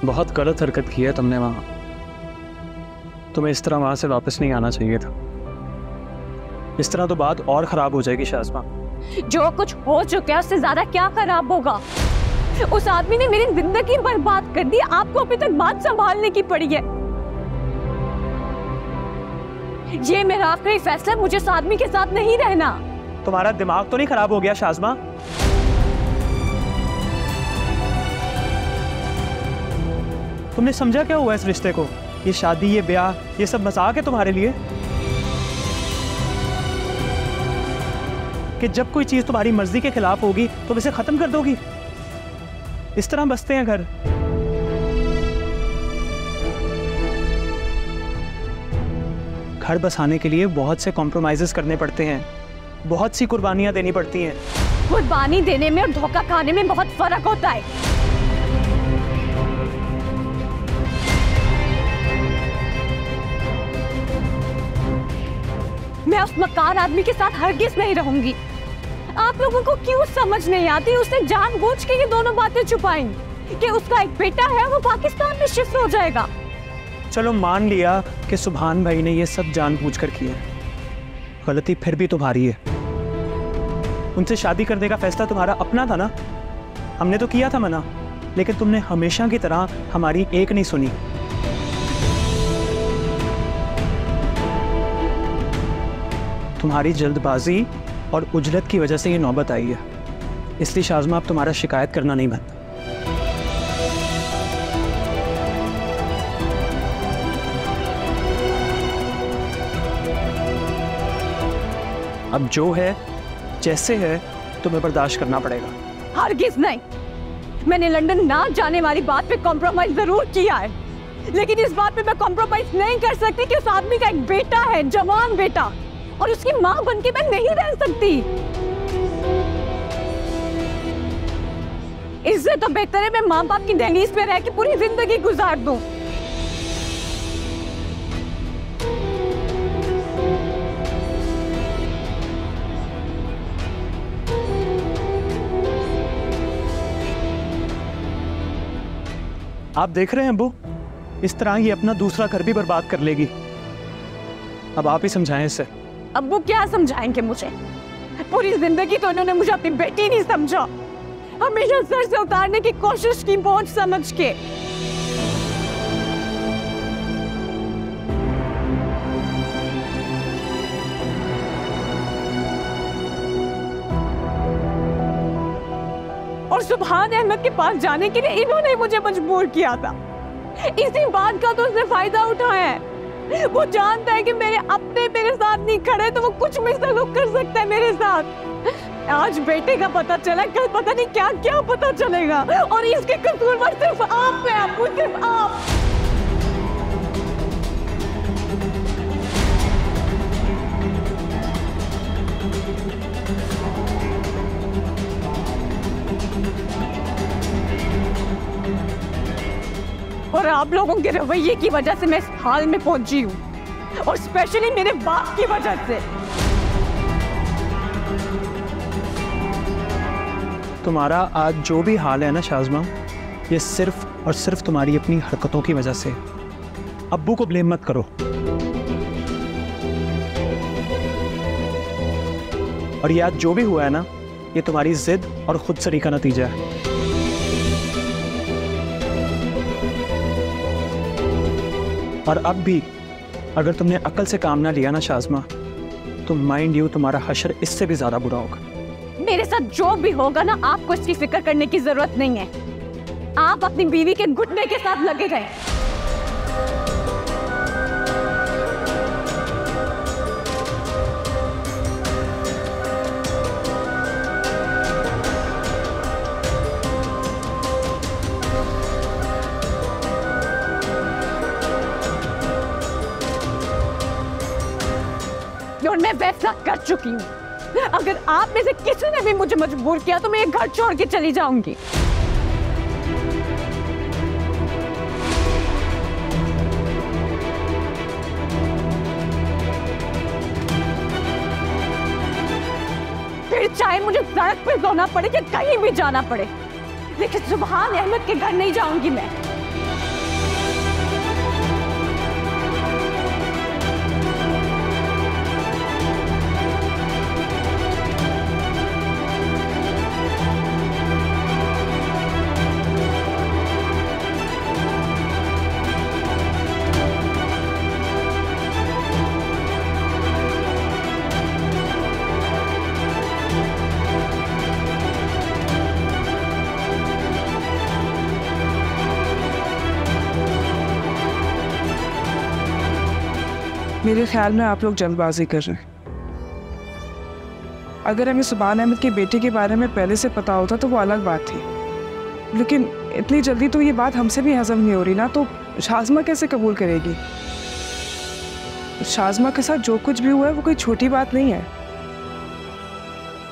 बहुत गलत हरकत की है तुमने वहां। तुम्हें इस तरह वहां से वापस नहीं आना चाहिए था। इस तरह तो बात और खराब हो जाएगी शाज़मा। जो कुछ हो चुका है उससे ज्यादा क्या खराब होगा? उस आदमी ने मेरी जिंदगी बर्बाद कर दी। आपको अभी तक बात संभालने की पड़ी है। ये मेरा आखिरी फैसला, मुझे उस आदमी के साथ नहीं रहना। तुम्हारा दिमाग तो नहीं खराब हो गया शाज़मा? तुमने समझा क्या हुआ इस रिश्ते को? ये शादी, ये ब्याह, ये सब मजाक है तुम्हारे लिए? कि जब कोई चीज तुम्हारी मर्जी के खिलाफ होगी तो इसे खत्म कर दोगी? इस तरह बसते हैं घर? घर बसाने के लिए बहुत से कॉम्प्रोमाइजेस करने पड़ते हैं, बहुत सी कुर्बानियां देनी पड़ती हैं। कुर्बानी देने में और धोखा खाने में बहुत फर्क होता है। मैं उस मक्कार आदमी के साथ हरगिज नहीं रहूंगी। आप लोगों को क्यों समझ नहीं आती? उसने जानबूझ के ये दोनों बातें छुपाई कि उसका एक बेटा है, वो पाकिस्तान में शिफ्ट हो जाएगा। चलो मान लिया कि सुभान भाई ने ये सब जानबूझकर किया, गलती फिर भी तुम्हारी है। उनसे शादी करने का फैसला तुम्हारा अपना था ना? हमने तो किया था मना, लेकिन तुमने हमेशा की तरह हमारी एक नहीं सुनी। तुम्हारी जल्दबाजी और उजलत की वजह से ये नौबत आई है। इसलिए शाज़मा अब तुम्हारा शिकायत करना नहीं बनता। अब जो है जैसे है तुम्हें बर्दाश्त करना पड़ेगा। हरगिज नहीं। मैंने लंदन ना जाने वाली बात पे कॉम्प्रोमाइज जरूर किया है, लेकिन इस बात पे मैं कॉम्प्रोमाइज नहीं कर सकती कि उस आदमी का एक बेटा है, जवान बेटा, और उसकी मां बनके मैं नहीं रह सकती। इससे तो बेहतर है मैं माँ बाप की दहलीज पे रह के पूरी जिंदगी गुजार दूं। आप देख रहे हैं अब्बू, इस तरह ये अपना दूसरा घर भी बर्बाद कर लेगी। अब आप ही समझाएं इसे। अब्बू क्या समझाएंगे मुझे? पूरी जिंदगी तो उन्होंने मुझे अपनी बेटी नहीं समझा, हमेशा सर से उतारने की कोशिश की बोझ समझ के। और सुभान अहमद के पास जाने के लिए इन्होंने मुझे मजबूर किया था। इसी बात का तो उसने फायदा उठाया है। वो जानता है कि मेरे अपने मेरे साथ नहीं खड़े तो वो कुछ भी सलूक कर सकता है मेरे साथ। आज बेटे का पता चला, कल पता नहीं क्या क्या पता चलेगा, और इसके कसूरवार सिर्फ आप हैं अब्बू, सिर्फ आप। और आप लोगों के रवैये की वजह से मैं इस हाल में पहुंची हूँ, और स्पेशली मेरे बाप की वजह से। तुम्हारा आज जो भी हाल है ना शाज़मा, ये सिर्फ और सिर्फ तुम्हारी अपनी हरकतों की वजह से। अब्बू को ब्लेम मत करो। और ये आज जो भी हुआ है ना, ये तुम्हारी जिद और खुदसरी का नतीजा है। और अब भी अगर तुमने अकल से काम ना लिया ना शाज़मा, तो माइंड यू तुम्हारा हशर इससे भी ज्यादा बुरा होगा। मेरे साथ जो भी होगा ना, आपको इसकी फिक्र करने की जरूरत नहीं है। आप अपनी बीवी के घुटने के साथ लगे रहे। और मैं फैसला कर चुकी हूँ। अगर आप में से किसी ने भी मुझे मजबूर किया तो मैं ये घर छोड़ के चली जाऊंगी। फिर चाहे मुझे सड़क पे सोना पड़े या कहीं भी जाना पड़े, लेकिन सुभान अहमद के घर नहीं जाऊंगी मैं। मेरे ख्याल में आप लोग जल्दबाजी कर रहे हैं। अगर हमें सुभान अहमद के बेटे के बारे में पहले से पता होता तो वो अलग बात थी, लेकिन इतनी जल्दी तो ये बात हमसे भी हजम नहीं हो रही ना, तो शाज़मा कैसे कबूल करेगी? शाज़मा के साथ जो कुछ भी हुआ है वो कोई छोटी बात नहीं है।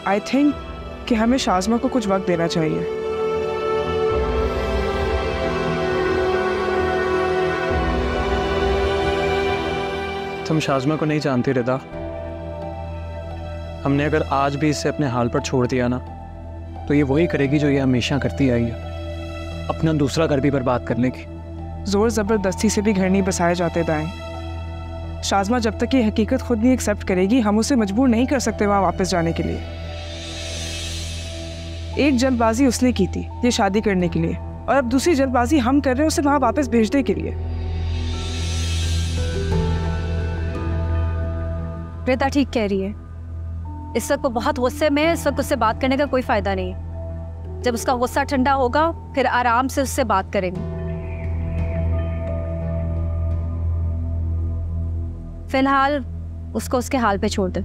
आई थिंक कि हमें शाज़मा को कुछ वक्त देना चाहिए। तुम शाज़मा को नहीं जानती रिदा। हमने अगर आज भी इसे अपने हाल पर छोड़ दिया ना, तो ये वही करेगी जो ये हमेशा करती आई है, अपना दूसरा घर भी बर्बाद करने की। जोर ज़बरदस्ती से भी घर नहीं बसाए जाते दाएं। शाज़मा जब तक ये हकीकत खुद नहीं एक्सेप्ट करेगी, हम उसे मजबूर नहीं कर सकते वहाँ वापस जाने के लिए। एक जल्दबाजी उसने की थी ये शादी करने के लिए, और अब दूसरी जल्दबाजी हम कर रहे हैं उसे वहाँ वापस भेजने के लिए। रिता ठीक कह रही है। इस वक्त वो बहुत गुस्से में है, इस वक्त उससे बात करने का कोई फायदा नहीं है। जब उसका गुस्सा ठंडा होगा फिर आराम से उससे बात करेंगे। फिलहाल उसको उसके हाल पे छोड़ दे।